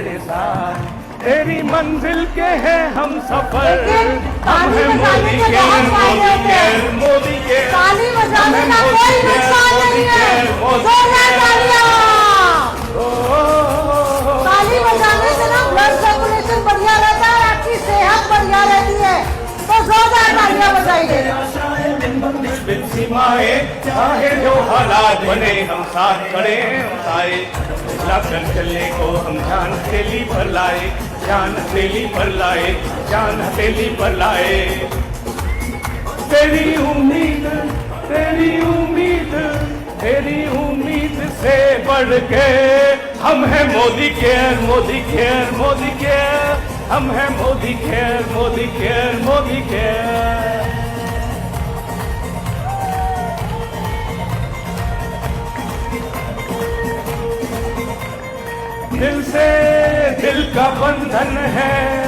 तेरे साथ, तेरी मंजिल के हैं हम सफर, हम हैं मोदी के, मोदी के, मोदी के, ताली बजाने का कोई नुकसान नहीं है। जोरदार तालियां। ताली बजाने से ना ब्लड सर्कुलेशन बढ़िया रहता है, आपकी सेहत बढ़िया रहती है, तो जोरदार तालियां बजाइए। चाहे जो हालात बने हम साथ खड़े आए, लाकर चलने को हम जान हथेली पर लाए, जान हथेली पर लाए, जान हथेली पर लाए। तेरी उम्मीद, तेरी उम्मीद, तेरी उम्मीद से बढ़ के हम हैं Modi care, Modi care, Modi care, हम हैं Modi care, Modi care, Modi care. दिल से दिल का बंधन है,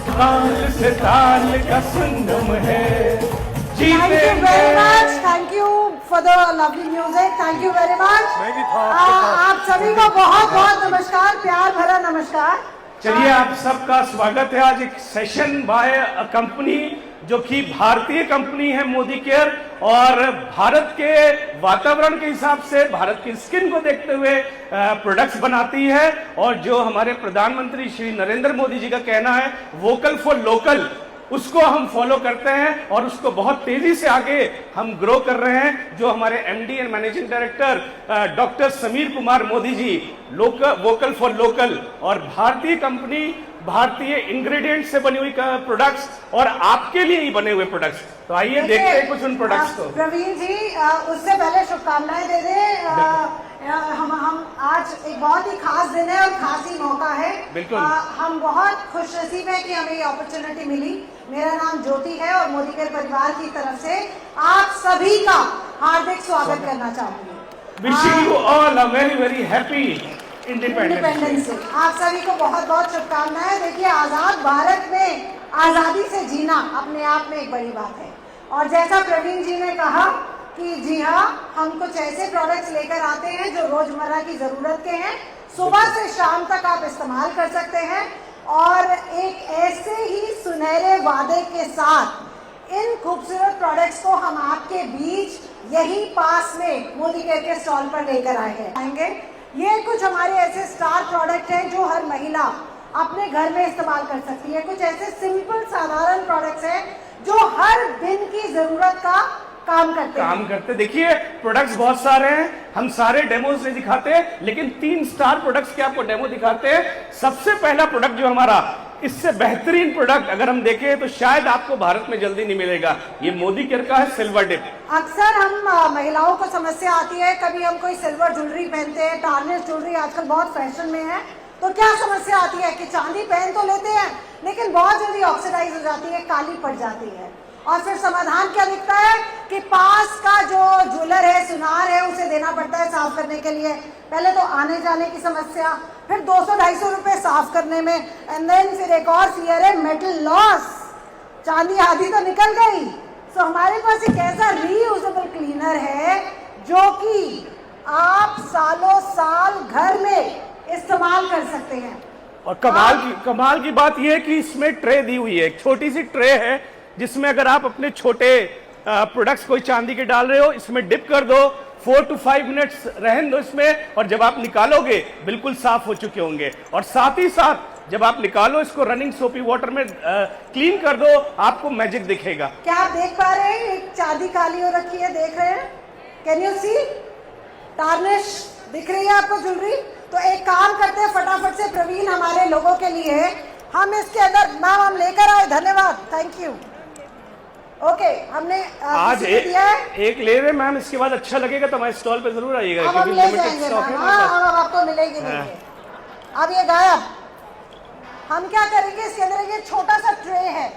ताल से ताल का संगम है। Thank you very much. Thank you for the lovely music. Thank you very much. आप सभी को बहुत बहुत नमस्कार, प्यार भरा नमस्कार। चलिए आप सबका स्वागत है आज एक सेशन बाय अ कंपनी जो कि भारतीय कंपनी है मोदी केयर, और भारत के वातावरण के हिसाब से, भारत की स्किन को देखते हुए प्रोडक्ट्स बनाती है। और जो हमारे प्रधानमंत्री श्री नरेंद्र मोदी जी का कहना है वोकल फॉर लोकल, उसको हम फॉलो करते हैं और उसको बहुत तेजी से आगे हम ग्रो कर रहे हैं। जो हमारे MD and managing director doctor Sameer Kumar Modi ji vocal for local और भारतीय कंपनी, भारतीय इंग्रेडिएंट से बनी हुई प्रोडक्ट्स और आपके लिए ही बने हुए प्रोडक्ट्स। तो आइए देखते हैं कुछ उन प्रोडक्ट्स को। प्रवीण जी, उससे पहले शुभकामनाएं दे दें। हम आज एक बहुत ही खास दिन है और खास ही मौका है। बिल्कुल। हम बहुत खुशनसीब हैं कि हमें ये अपॉर्चुनिटी मिली। मेरा नाम ज्योति है और मोदी केयर परिवार की तरफ से आप सभी का हार्दिक स्वागत करना चाहूंगी। Wishing you all a very very happy independence day. आप सभी को बहुत बहुत शुभकामनाएं। देखिए, आजाद भारत में आजादी से जीना अपने आप में एक बड़ी बात है। और जैसा प्रवीण जी ने कहा कि जी हाँ, हम कुछ ऐसे प्रोडक्ट्स लेकर आते हैं जो रोजमर्रा की जरूरत के हैं, सुबह से शाम तक आप इस्तेमाल कर सकते हैं, और एक ऐसे ही सुनहरे वादे के साथ इन खूबसूरत प्रोडक्ट्स को हम आपके बीच यही पास में मोदी केयर के स्टॉल पर लेकर आएंगे। ये कुछ हमारे ऐसे स्टार प्रोडक्ट हैं जो हर महिला अपने घर में इस्तेमाल कर सकती है। कुछ ऐसे सिंपल साधारण प्रोडक्ट्स हैं जो हर दिन की जरूरत का काम करते। देखिए प्रोडक्ट्स बहुत सारे हैं, हम सारे डेमोज नहीं दिखाते, लेकिन 3 स्टार प्रोडक्ट्स के आपको डेमो दिखाते हैं। सबसे पहला प्रोडक्ट जो हमारा, इससे बेहतरीन प्रोडक्ट अगर हम देखें तो शायद आपको भारत में जल्दी नहीं मिलेगा, ये मोदी केयर का है सिल्वर डिप। अक्सर हम महिलाओं को समस्या आती है, कभी हम कोई सिल्वर ज्वेलरी पहनते हैं, टार्निश ज्वेलरी आजकल बहुत फैशन में है, तो क्या समस्या आती है कि चांदी पहन तो लेते हैं लेकिन बहुत जल्दी ऑक्सीडाइज हो जाती है, काली पड़ जाती है। और फिर समाधान क्या दिखता है कि पास का जो ज्वेलर है, सुनार है, उसे देना पड़ता है साफ करने के लिए। पहले तो आने जाने की समस्या, फिर 200-250 रुपए साफ करने में, एंड देन फिर एक और फियर है मेटल लॉस, चांदी आधी तो निकल गई। सो हमारे पास एक ऐसा रीयूजेबल क्लीनर है जो कि आप सालों साल घर में इस्तेमाल कर सकते हैं। और कमाल की बात यह है कि इसमें ट्रे दी हुई है, एक छोटी सी ट्रे है जिसमें अगर आप अपने छोटे प्रोडक्ट्स कोई चांदी के डाल रहे हो, इसमें डिप कर दो, 4 to 5 मिनट्स रहने दो इसमें, और जब आप निकालोगे बिल्कुल साफ हो चुके होंगे। और साथ ही साथ जब आप निकालो इसको रनिंग सोपी वाटर में क्लीन कर दो, आपको मैजिक दिखेगा। क्या आप देख पा रहे हैं? एक चांदी काली हो रखी है, देख रहे हैं? Can you C? टार्निश दिख रही है आपको ज्वेलरी? तो एक काम करते हैं, फटाफट से प्रवीण हमारे लोगों के लिए हम इसके अंदर, मैम हम लेकर आए, धन्यवाद, थैंक यू। ओके, हमने आज एक ले रहे मैम, इसके बाद अच्छा लगेगा तो हमारे स्टॉल पे जरूर आइएगा। अब हम ले जाएंगे मैम, हाँ, अब आपको मिलेगी। अब ये गायब। हम क्या करेंगे, इसके अंदर ये छोटा सा ट्रे है,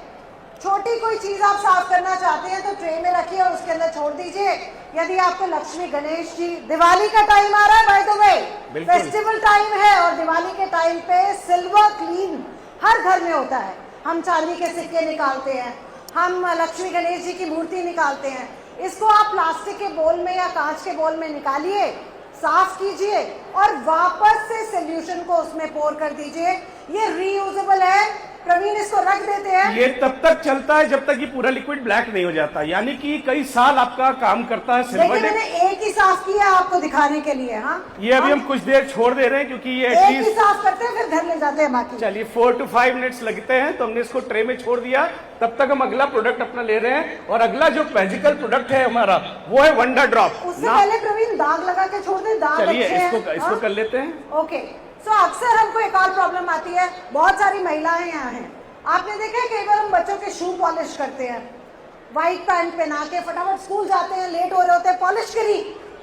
छोटी कोई चीज आप साफ करना चाहते हैं तो ट्रे में रखिए और उसके अंदर छोड़ दीजिए। यदि आपको लक्ष्मी गणेश जी, दिवाली का टाइम आ रहा है, by the way festival time है, और दिवाली के टाइम पे सिल्वर क्लीन हर घर में होता है। हम चांदी के सिक्के निकालते हैं, हम लक्ष्मी गणेश जी की मूर्ति निकालते हैं। इसको आप प्लास्टिक के बोल में या कांच के बोल में निकालिए, साफ कीजिए और वापस से सोल्यूशन को उसमें पोर कर दीजिए। ये रीयूजेबल है। प्रवीण, इसको रख देते हैं। ये तब तक चलता है जब तक ये पूरा लिक्विड ब्लैक नहीं हो जाता, यानी कि कई साल आपका काम करता है। देखिए, मैंने एक ही साफ किया आपको दिखाने के लिए। हाँ, ये अभी हम कुछ देर छोड़ दे रहे हैं क्योंकि ये एक ही साफ करते हैं फिर घर ले जाते हैं बाकी। चलिए 4 to 5 मिनट्स लगते हैं, तो हमने इसको ट्रे में छोड़ दिया। तब तक हम अगला प्रोडक्ट अपना ले रहे हैं, और अगला जो मैजिकल प्रोडक्ट है हमारा वो है वंडर ड्रॉप। उससे पहले प्रवीण दाग लगा के छोड़ दे, दाग चलिए अच्छे हैं। इसको कर लेते हैं। ओके, सो अक्सर हमको एक और प्रॉब्लम आती है, बहुत सारी महिलाएं यहाँ हैं, आपने देखा है कई बार हम बच्चों के शू पॉलिश करते हैं, व्हाइट पैंट पहना के फटाफट स्कूल जाते हैं, लेट हो रहे होते हैं, पॉलिश करी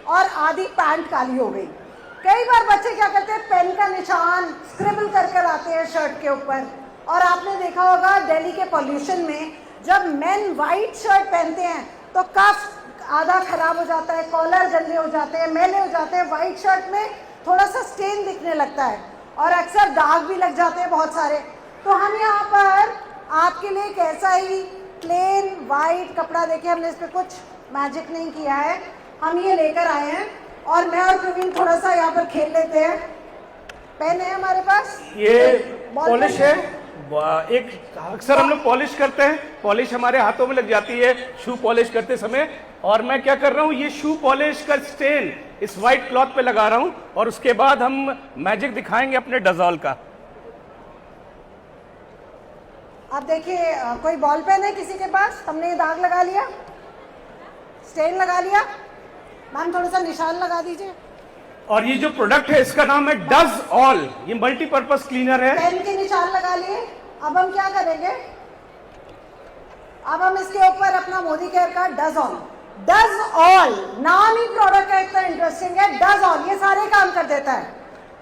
और आधी पैंट काली हो गई। कई बार बच्चे क्या करते हैं, पेन का निशान स्क्रिबल कर कर आते हैं शर्ट के ऊपर। और आपने देखा होगा दिल्ली के पॉल्यूशन में जब मेन व्हाइट शर्ट पहनते हैं तो कफ आधा खराब हो जाता है, कॉलर गंदे हो जाते हैं, मैले हो जाते हैं, व्हाइट शर्ट में थोड़ा सा स्टेन दिखने लगता है और अक्सर दाग भी लग जाते हैं बहुत सारे। तो हम यहाँ पर आपके लिए एक ऐसा ही प्लेन वाइट कपड़ा, देखिए हमने इस पर कुछ मैजिक नहीं किया है, हम ये लेकर आए हैं और मैं और प्रवीण थोड़ा सा यहाँ पर खेल लेते हैं। पेन है हमारे पास, ये पॉलिश है। एक अक्सर हम लोग पॉलिश करते हैं, पॉलिश हमारे हाथों में लग जाती है शू पॉलिश करते समय, और मैं क्या कर रहा हूँ, ये शू पॉलिश का स्टेन इस व्हाइट क्लॉथ पे लगा रहा हूँ, और उसके बाद हम मैजिक दिखाएंगे अपने डजॉल का। आप देखिए, कोई बॉल पेन है किसी के पास? हमने ये दाग लगा लिया, स्टेन लगा लिया, मैम थोड़ा सा निशान लगा दीजिए। और ये जो प्रोडक्ट है इसका नाम है डज ऑल, ये मल्टीपर्पज क्लीनर है। पेन के निशान लगा लिए। अब हम क्या करेंगे, अब हम इसके ऊपर अपना मोदी केयर का डज ऑल, डज ऑल नाम ही प्रोडक्ट का इतना इंटरेस्टिंग है। डज ऑल ये सारे काम कर देता है।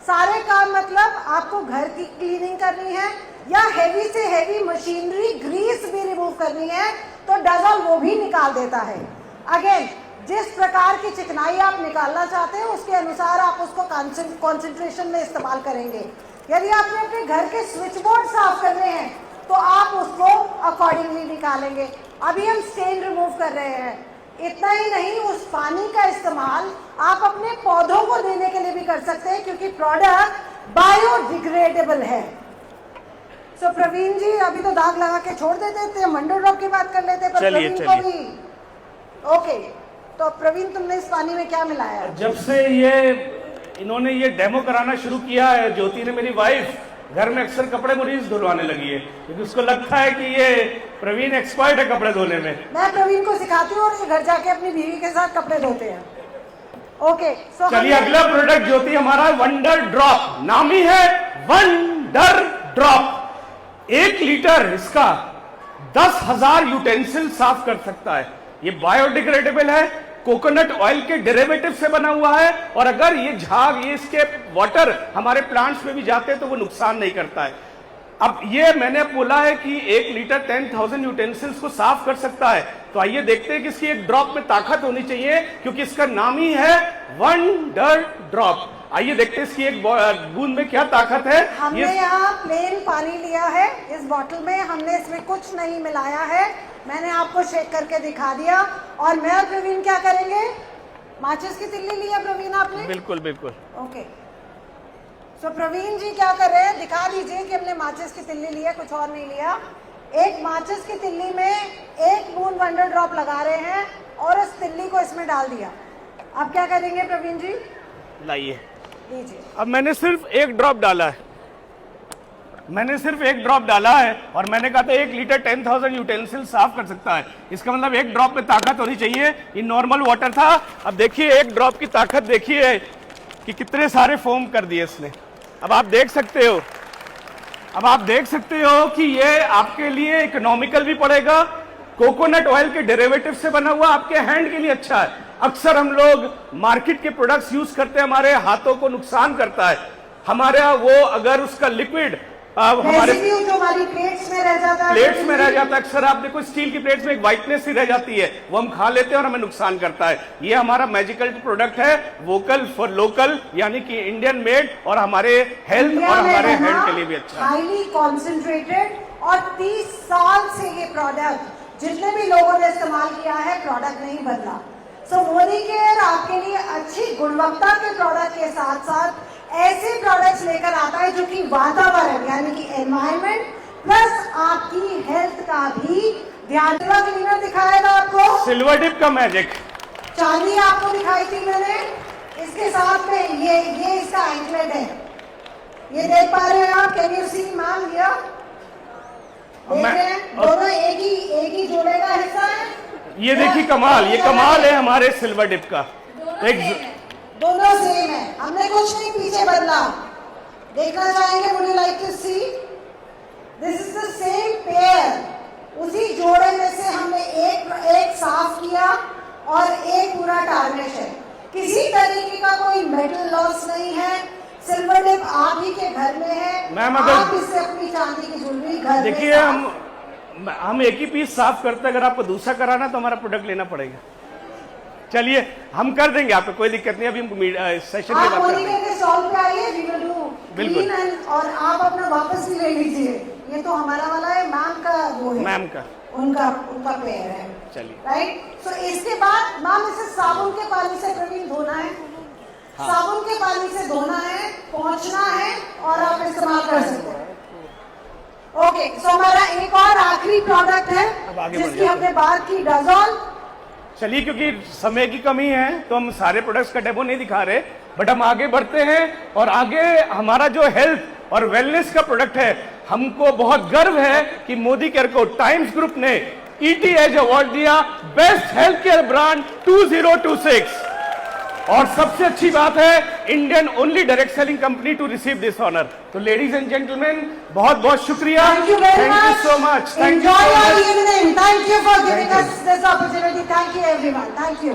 सारे काम मतलब आपको घर की क्लीनिंग करनी है या हेवी से हेवी मशीनरी ग्रीस भी रिमूव करनी है तो डज ऑल वो भी निकाल देता है। अगेन, जिस प्रकार की चिकनाई आप निकालना चाहते हैं उसके अनुसार आप उसको कॉन्सेंट्रेशन में इस्तेमाल करेंगे। यदि आपने अपने घर के स्विच बोर्ड साफ करने हैं तो आप उसको अकॉर्डिंगली निकालेंगे। अभी हम स्टेन रिमूव कर रहे हैं। इतना ही नहीं, उस पानी का इस्तेमाल आप अपने पौधों को देने के लिए भी कर सकते हैं क्योंकि प्रोडक्ट बायोडिग्रेडेबल है। सो प्रवीण जी, अभी तो दाग लगा के छोड़ देते थे, वंडर ड्रॉप की बात कर लेते, पर प्रवीण को भी। ओके, तो प्रवीण तुमने इस पानी में क्या मिलाया? जब से इन्होंने ये डेमो कराना शुरू किया है, ज्योति ने, मेरी वाइफ, घर में अक्सर कपड़े मुरीज धुलवाने लगी है क्योंकि उसको लगता है कि ये प्रवीण एक्सपर्ट है कपड़े धोने में। मैं प्रवीण को सिखाती हूँ और ये घर जाके अपनी बीवी के साथ कपड़े धोते हैं। ओके, सो चलिए अगला प्रोडक्ट ज्योति हमारा वंडर ड्रॉप, नाम ही है वंडर ड्रॉप। 1 लीटर इसका 10,000 यूटेंसिल साफ कर सकता है। ये बायोडिग्रेडेबल है, कोकोनट ऑयल के डेरिवेटिव से बना हुआ है, और अगर ये झाग, ये इसके वाटर हमारे प्लांट्स में भी जाते हैं तो वो नुकसान नहीं करता है। अब ये मैंने बोला है कि 1 लीटर 10,000 यूटेंसिल्स को साफ कर सकता है, तो आइए देखते हैं कि इसकी एक ड्रॉप में ताकत होनी चाहिए क्योंकि इसका नाम ही है वंडर ड्रॉप। आइए देखते हैं इसकी एक बूंद में क्या ताकत है। हमने यहाँ प्लेन पानी लिया है इस बॉटल में, हमने इसमें कुछ नहीं मिलाया है, मैंने आपको शेक करके दिखा दिया। और मैं और प्रवीण क्या करेंगे, माचिस की तिल्ली लिया प्रवीण आपने? बिल्कुल बिल्कुल। ओके, सो प्रवीण जी क्या कर रहे हैं, दिखा दीजिए कि हमने माचिस की तिल्ली ली है, कुछ और नहीं लिया। एक माचिस की तिल्ली में 1 बूंद वंडर ड्रॉप लगा रहे हैं और उस तिल्ली को इसमें डाल दिया। अब क्या करेंगे प्रवीण जी? लाइए, लीजिए। अब मैंने सिर्फ 1 ड्रॉप डाला है, मैंने सिर्फ 1 ड्रॉप डाला है, और मैंने कहा था 1 लीटर 10,000 यूटेंसिल साफ कर सकता है। इसका मतलब 1 ड्रॉप में ताकत होनी चाहिए। ये नॉर्मल वाटर था, अब देखिए 1 ड्रॉप की ताकत देखिए कि कितने सारे फोम कर दिए इसने। अब आप देख सकते हो, अब आप देख सकते हो कि ये आपके लिए इकोनॉमिकल भी पड़ेगा, कोकोनट ऑयल के डेरिवेटिव से बना हुआ, आपके हैंड के लिए अच्छा है। अक्सर हम लोग मार्केट के प्रोडक्ट्स यूज करते हैं, हमारे हाथों को नुकसान करता है। हमारा वो अगर उसका लिक्विड हमारे जो हमारी प्लेट्स में रह जाता है, प्लेट्स में रह जाता है, अक्सर आप देखो स्टील की प्लेट्स में एक व्हाइटनेस सी रह जाती है, वो हम खा लेते हैं और हमें नुकसान करता है। ये हमारा मैजिकल प्रोडक्ट है, वोकल फॉर लोकल, यानी कि इंडियन मेड, और हमारे हेल्थ और हमारे हैंड के लिए भी अच्छा है। हाईली कॉन्सेंट्रेटेड, और 30 साल से ये प्रोडक्ट जितने भी लोगों ने इस्तेमाल किया है, प्रोडक्ट नहीं बदला। सो मोदी केयर आपके लिए अच्छी गुणवत्ता के प्रोडक्ट के साथ साथ ऐसे प्रोडक्ट्स लेकर आता है जो कि वातावरण यानी कि एनवायरनमेंट प्लस आपकी हेल्थ का भी ध्यान। क्लीनर दिखाएगा आपको, सिल्वर डिप का मैजिक, चांदी आपको दिखाई थी मैंने, इसके साथ में ये इसका एंकलेट है, ये देख पा रहे हैं आप, can you see ma'am here, देख रहे हैं दोनों एक ही जोड़े का हिस्सा है। ये देखिए कमाल, ये कमाल है हमारे सिल्वर डिप का। दोनों सेम है, हमने कुछ नहीं पीछे बदला। देखना चाहेंगे, would you like to see, this is the same pair. उसी जोड़े में से हमने एक साफ किया और एक पूरा टार्निश है। किसी तरीके का कोई मेटल लॉस नहीं है। सिल्वर डिप आप ही के घर में है, मैम अगर आप इससे अपनी चांदी की ज्वेलरी घर में देखिए हम एक ही पीस साफ करते हैं, अगर आपको दूसरा कराना तो हमारा प्रोडक्ट लेना पड़ेगा। चलिए हम कर देंगे, आपको कोई दिक्कत नहीं। अभी हम सेशन में बात करेंगे। आप स्टॉल पे आइए, वी विल डू बिल्कुल। क्लीन एंड और आप अपना वापस भी ले लीजिए। ये तो हमारा वाला है, मैम का वो है, मैम का उनका पेयर है। चलिए राइट, सो इसके बाद मैम इसे साबुन के पानी से प्रवीण धोना है। हाँ। साबुन के पानी से धोना है, पोंछना है और आप इस्तेमाल कर सकते हैं। ओके, सो हमारा एक और आखिरी प्रोडक्ट है जिसकी हमने बात की, डजॉल। चलिए क्योंकि समय की कमी है तो हम सारे प्रोडक्ट्स का डेमो नहीं दिखा रहे, बट हम आगे बढ़ते हैं और आगे हमारा जो हेल्थ और वेलनेस का प्रोडक्ट है, हमको बहुत गर्व है कि मोदी केयर को टाइम्स ग्रुप ने ईटी एज अवार्ड दिया बेस्ट हेल्थ केयर ब्रांड 2026। और सबसे अच्छी बात है, Indian only direct selling company to receive this honour. तो लेडीज एंड जेंटलमैन, बहुत बहुत शुक्रिया, thank you so much. Enjoy your evening, thank you for giving us this opportunity, thank you everyone, thank you.